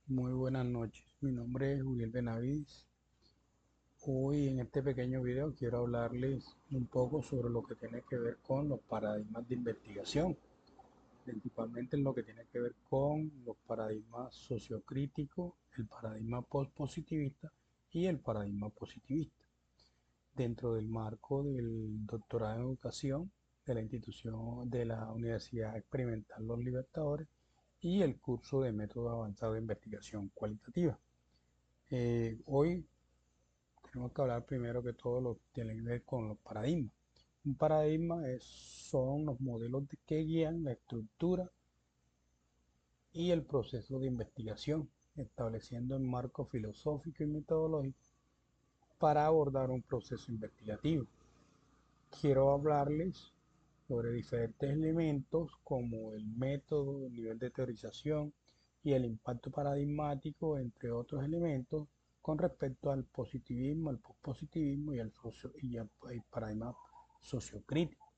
Muy buenas noches, mi nombre es Julián Benavides. Hoy en este pequeño video quiero hablarles un poco sobre lo que tiene que ver con los paradigmas de investigación, principalmente en lo que tiene que ver con los paradigmas sociocríticos, el paradigma postpositivista y el paradigma positivista. Dentro del marco del doctorado en educación de la institución de la Universidad Experimental Los Libertadores y el curso de método avanzado de investigación cualitativa. Hoy tenemos que hablar primero que todo lo que tiene que ver con los paradigmas. Un paradigma son los modelos que guían la estructura y el proceso de investigación, estableciendo un marco filosófico y metodológico para abordar un proceso investigativo. Quiero hablarles sobre diferentes elementos como el método, el nivel de teorización y el impacto paradigmático, entre otros elementos, con respecto al positivismo, al pospositivismo y el paradigma sociocrítico.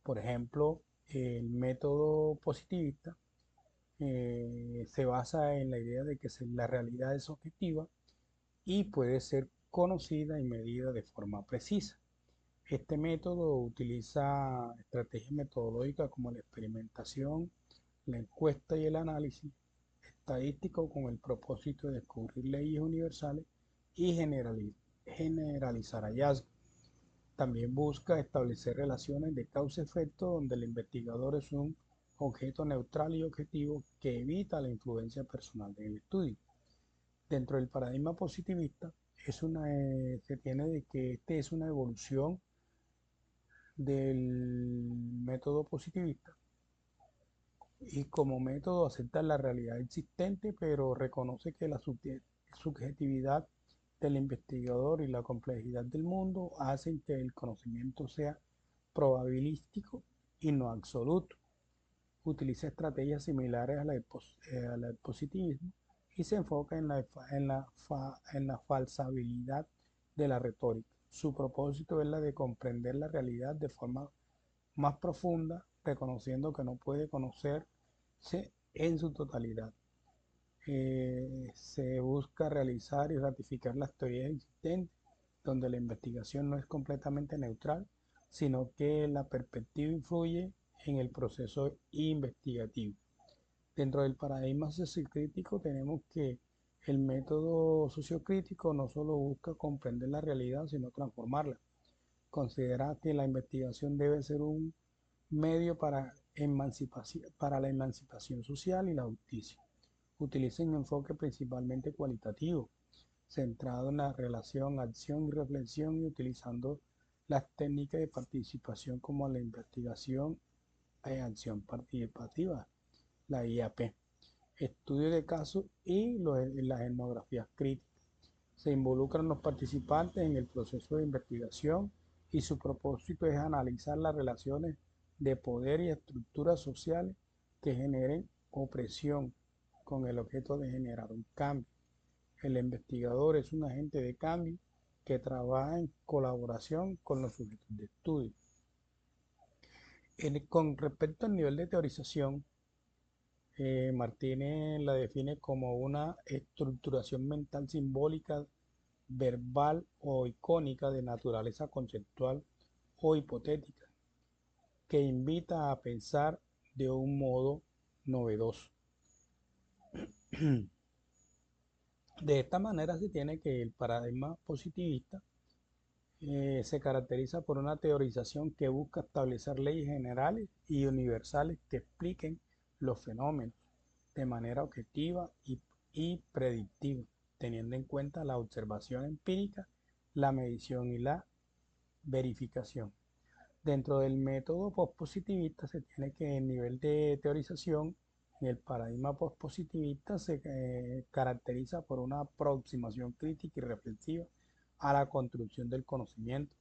Por ejemplo, el método positivista se basa en la idea de que la realidad es objetiva y puede ser conocida y medida de forma precisa. Este método utiliza estrategias metodológicas como la experimentación, la encuesta y el análisis estadístico con el propósito de descubrir leyes universales y generalizar hallazgos. También busca establecer relaciones de causa-efecto donde el investigador es un objeto neutral y objetivo que evita la influencia personal del estudio. Dentro del paradigma positivista, se tiene de que este es una evolución del método positivista y como método acepta la realidad existente, pero reconoce que la subjetividad del investigador y la complejidad del mundo hacen que el conocimiento sea probabilístico y no absoluto. Utiliza estrategias similares al positivismo y se enfoca en la falsabilidad de la retórica. Su propósito es la de comprender la realidad de forma más profunda, reconociendo que no puede conocerse en su totalidad. Se busca realizar y ratificar las teorías existentes, donde la investigación no es completamente neutral, sino que la perspectiva influye en el proceso investigativo. Dentro del paradigma sociocrítico tenemos que el método sociocrítico no solo busca comprender la realidad, sino transformarla. Considera que la investigación debe ser un medio para la emancipación social y la justicia. Utiliza un enfoque principalmente cualitativo, centrado en la relación acción y reflexión y utilizando las técnicas de participación como la investigación en acción participativa, la IAP, estudio de casos y las etnografías críticas. Se involucran los participantes en el proceso de investigación y su propósito es analizar las relaciones de poder y estructuras sociales que generen opresión con el objeto de generar un cambio. El investigador es un agente de cambio que trabaja en colaboración con los sujetos de estudio. Con respecto al nivel de teorización, Martínez la define como una estructuración mental simbólica, verbal o icónica de naturaleza conceptual o hipotética, que invita a pensar de un modo novedoso. De esta manera se tiene que el paradigma positivista se caracteriza por una teorización que busca establecer leyes generales y universales que expliquen los fenómenos de manera objetiva y predictiva, teniendo en cuenta la observación empírica, la medición y la verificación. Dentro del método postpositivista se tiene que el nivel de teorización en el paradigma postpositivista se caracteriza por una aproximación crítica y reflexiva a la construcción del conocimiento,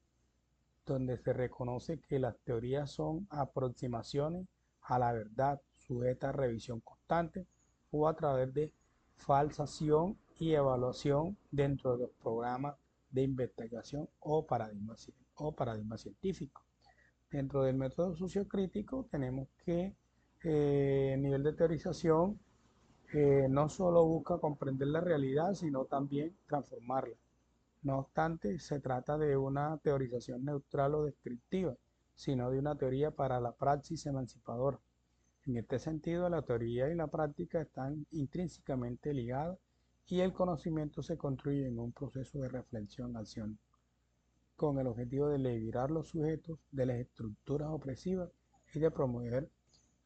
donde se reconoce que las teorías son aproximaciones a la verdad sujetas a revisión constante o a través de falsación y evaluación dentro de los programas de investigación o paradigmas científicos. Dentro del método sociocrítico tenemos que el nivel de teorización no solo busca comprender la realidad, sino también transformarla. No obstante, se trata de una teorización neutral o descriptiva, sino de una teoría para la praxis emancipadora. En este sentido, la teoría y la práctica están intrínsecamente ligadas y el conocimiento se construye en un proceso de reflexión-acción, con el objetivo de liberar los sujetos de las estructuras opresivas y de promover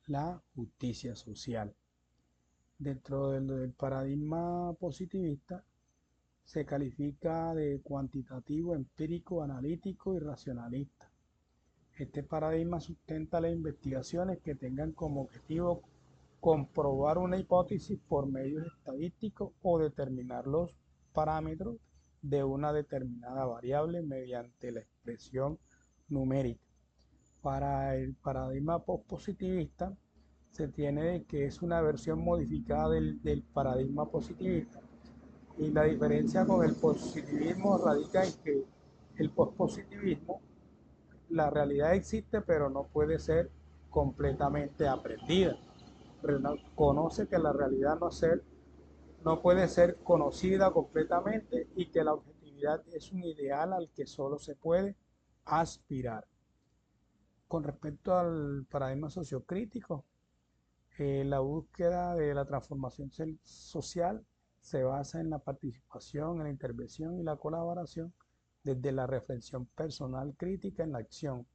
la justicia social. Dentro del paradigma positivista se califica de cuantitativo, empírico, analítico y racionalista. Este paradigma sustenta las investigaciones que tengan como objetivo comprobar una hipótesis por medios estadísticos o determinar los parámetros de una determinada variable mediante la expresión numérica. Para el paradigma postpositivista se tiene de que es una versión modificada del paradigma positivista, y la diferencia con el positivismo radica en que el postpositivismo, la realidad existe pero no puede ser completamente aprendida. Conoce que la realidad no puede ser conocida completamente y que la objetividad es un ideal al que solo se puede aspirar. Con respecto al paradigma sociocrítico, la búsqueda de la transformación social se basa en la participación, en la intervención y la colaboración desde la reflexión personal crítica en la acción.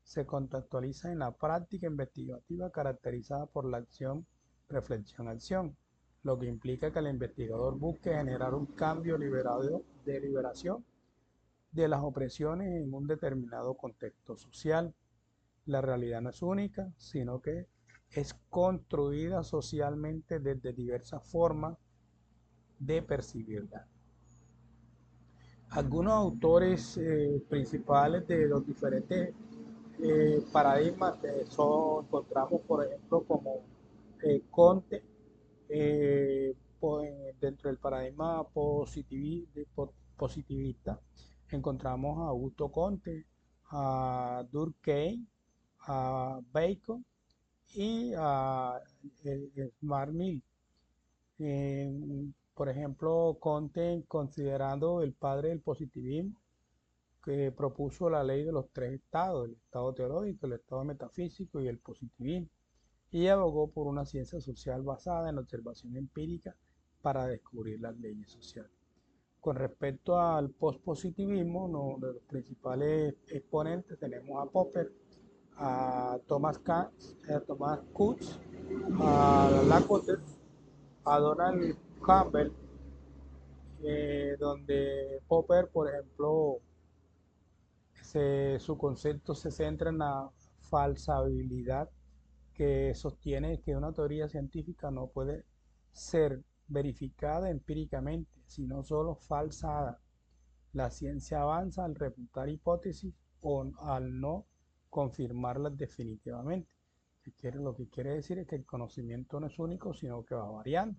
Se contextualiza en la práctica investigativa caracterizada por la acción, reflexión, acción, lo que implica que el investigador busque generar un cambio de liberación de las opresiones en un determinado contexto social. La realidad no es única, sino que es construida socialmente desde diversas formas de percibirla. Algunos autores principales de los diferentes paradigmas encontramos, por ejemplo, como Comte, eh, dentro del paradigma positivista, encontramos a Augusto Comte, a Durkheim, a Bacon y a Smart Mill. Por ejemplo, Comte, considerando el padre del positivismo, que propuso la ley de los tres estados, el estado teológico, el estado metafísico y el positivismo, y abogó por una ciencia social basada en la observación empírica para descubrir las leyes sociales. Con respecto al pospositivismo, no, de los principales exponentes tenemos a Popper, a Thomas Kuhn, a Lakotter, a Donald Campbell, donde Popper, por ejemplo, su concepto se centra en la falsabilidad, que sostiene que una teoría científica no puede ser verificada empíricamente, sino solo falsada. La ciencia avanza al refutar hipótesis o al no confirmarlas definitivamente. Lo que quiere decir es que el conocimiento no es único, sino que va variando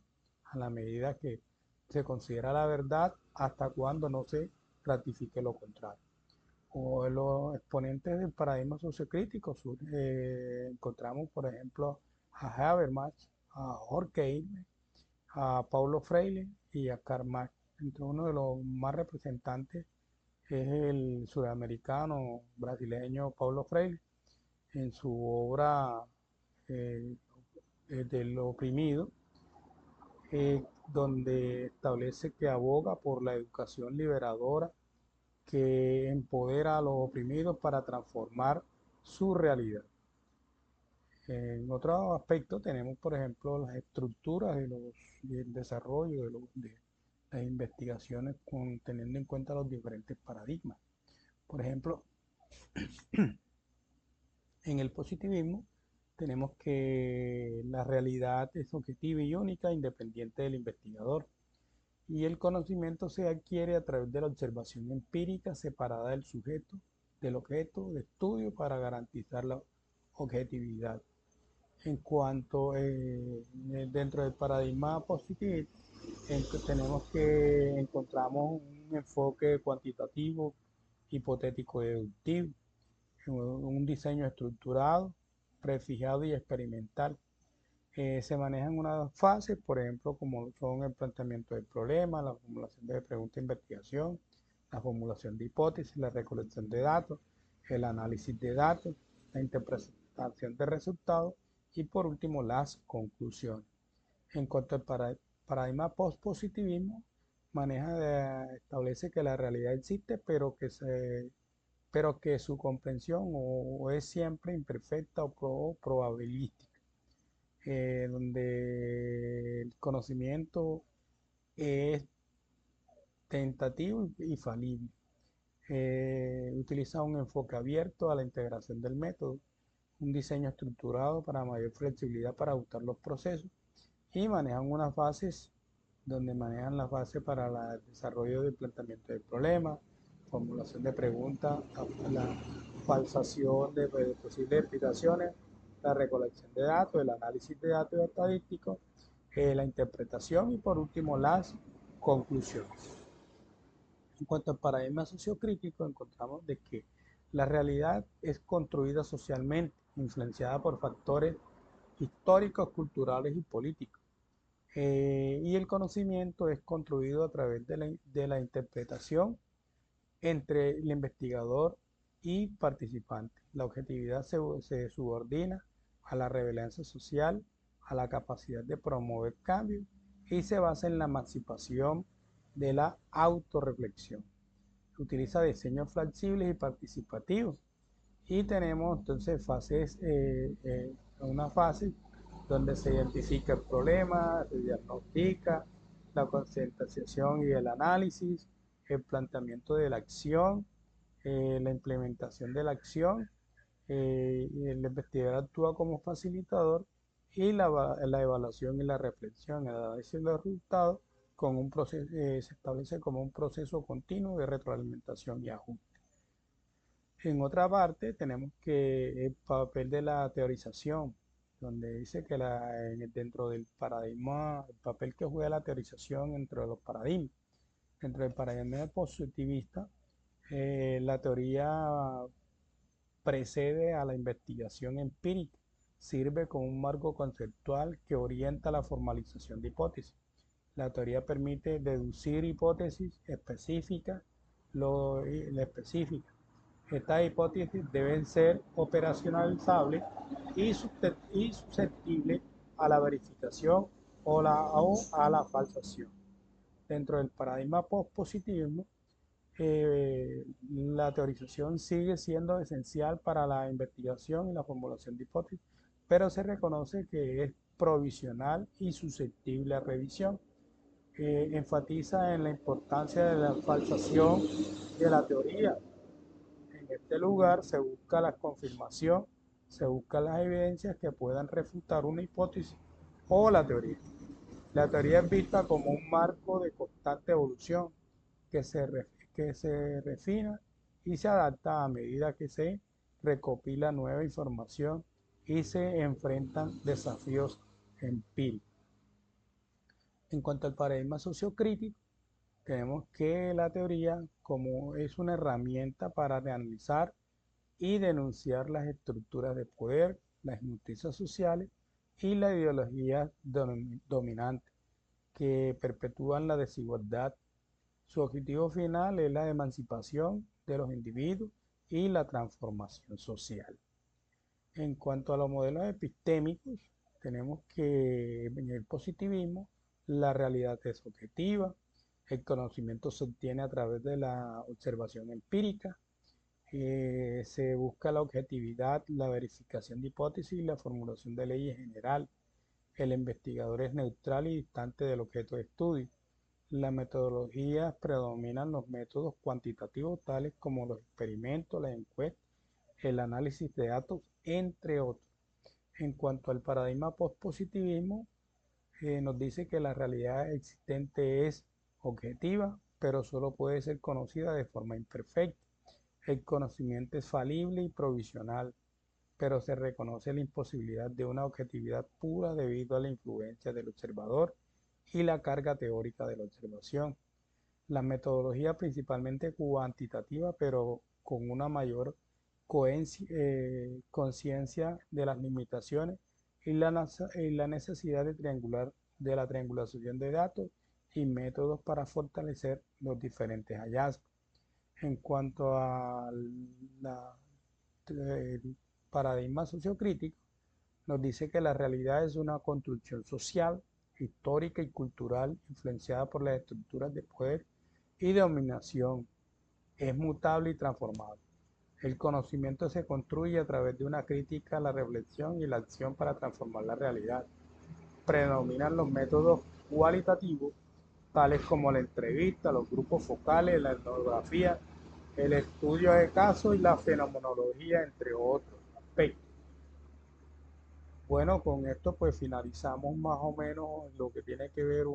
a la medida que se considera la verdad hasta cuando no se ratifique lo contrario. O los exponentes del paradigma sociocrítico, encontramos, por ejemplo, a Habermas, a Horkheimer, a Paulo Freire y a Karl Marx. Entre uno de los más representantes es el sudamericano brasileño Paulo Freire, en su obra eh, del oprimido, donde establece que aboga por la educación liberadora que empodera a los oprimidos para transformar su realidad. En otro aspecto tenemos, por ejemplo, las estructuras del desarrollo de las investigaciones teniendo en cuenta los diferentes paradigmas. Por ejemplo, en el positivismo tenemos que la realidad es objetiva y única, independiente del investigador, y el conocimiento se adquiere a través de la observación empírica separada del sujeto, del objeto de estudio para garantizar la objetividad. En cuanto dentro del paradigma positivo, encontramos un enfoque cuantitativo, hipotético y deductivo, un diseño estructurado, prefijado y experimental. Se manejan unas fases, por ejemplo, como son el planteamiento del problema, la formulación de pregunta e investigación, la formulación de hipótesis, la recolección de datos, el análisis de datos, la interpretación de resultados y por último las conclusiones. En cuanto al paradigma post-positivismo, establece que la realidad existe, pero que su comprensión o es siempre imperfecta o probabilística, donde el conocimiento es tentativo y falible. Utiliza un enfoque abierto a la integración del método, un diseño estructurado para mayor flexibilidad para ajustar los procesos y manejan unas fases donde manejan la fase para el desarrollo del planteamiento del problema, formulación de preguntas, la falsación de posibles explicaciones, la recolección de datos, el análisis de datos estadísticos, la interpretación y por último las conclusiones. En cuanto al paradigma sociocrítico, encontramos de que la realidad es construida socialmente, influenciada por factores históricos, culturales y políticos. Y el conocimiento es construido a través de la interpretación entre el investigador y participante. La objetividad se subordina a la relevancia social, a la capacidad de promover cambios y se basa en la emancipación de la autorreflexión. Utiliza diseños flexibles y participativos. Y tenemos entonces una fase donde se identifica el problema, se diagnostica, la concentración y el análisis, el planteamiento de la acción, la implementación de la acción, el investigador actúa como facilitador y la evaluación y la reflexión, el análisis de los resultados se establece como un proceso continuo de retroalimentación y ajuste. En otra parte tenemos que el papel de la teorización, donde dice que dentro del paradigma, el papel que juega la teorización entre los paradigmas. Dentro del paradigma positivista, la teoría precede a la investigación empírica, sirve como un marco conceptual que orienta la formalización de hipótesis. La teoría permite deducir hipótesis específicas, la específica. Estas hipótesis deben ser operacionalizables y susceptibles a la verificación o a la falsación. Dentro del paradigma postpositivismo, la teorización sigue siendo esencial para la investigación y la formulación de hipótesis, pero se reconoce que es provisional y susceptible a revisión. Enfatiza en la importancia de la falsación de la teoría. En este lugar se busca la confirmación, se buscan las evidencias que puedan refutar una hipótesis o la teoría. La teoría es vista como un marco de constante evolución que que se refina y se adapta a medida que se recopila nueva información y se enfrentan desafíos empíricos. En cuanto al paradigma sociocrítico, tenemos que la teoría como es una herramienta para analizar y denunciar las estructuras de poder, las injusticias sociales y la ideología dominante que perpetúan la desigualdad. Su objetivo final es la emancipación de los individuos y la transformación social. En cuanto a los modelos epistémicos, tenemos que en el positivismo la realidad es objetiva, el conocimiento se obtiene a través de la observación empírica, se busca la objetividad, la verificación de hipótesis y la formulación de leyes generales. El investigador es neutral y distante del objeto de estudio. Las metodologías predominan los métodos cuantitativos tales como los experimentos, las encuestas, el análisis de datos, entre otros. En cuanto al paradigma postpositivismo, nos dice que la realidad existente es objetiva, pero solo puede ser conocida de forma imperfecta. El conocimiento es falible y provisional, pero se reconoce la imposibilidad de una objetividad pura debido a la influencia del observador y la carga teórica de la observación. La metodología principalmente cuantitativa, pero con una mayor conciencia de las limitaciones y la necesidad de la triangulación de datos y métodos para fortalecer los diferentes hallazgos. En cuanto a el paradigma sociocrítico, nos dice que la realidad es una construcción social, histórica y cultural influenciada por las estructuras de poder y dominación. Es mutable y transformable. El conocimiento se construye a través de una crítica, la reflexión y la acción para transformar la realidad. Predominan los métodos cualitativos, tales como la entrevista, los grupos focales, la etnografía, el estudio de casos y la fenomenología, entre otros aspectos. Bueno, con esto pues finalizamos más o menos lo que tiene que ver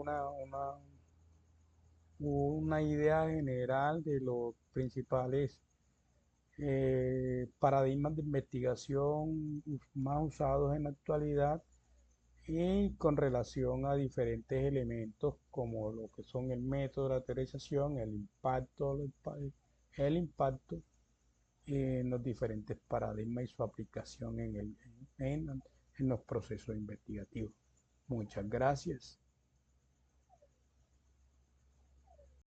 una idea general de los principales paradigmas de investigación más usados en la actualidad y con relación a diferentes elementos como lo que son el método de la teorización, el impacto en los diferentes paradigmas y su aplicación en los procesos investigativos. Muchas gracias.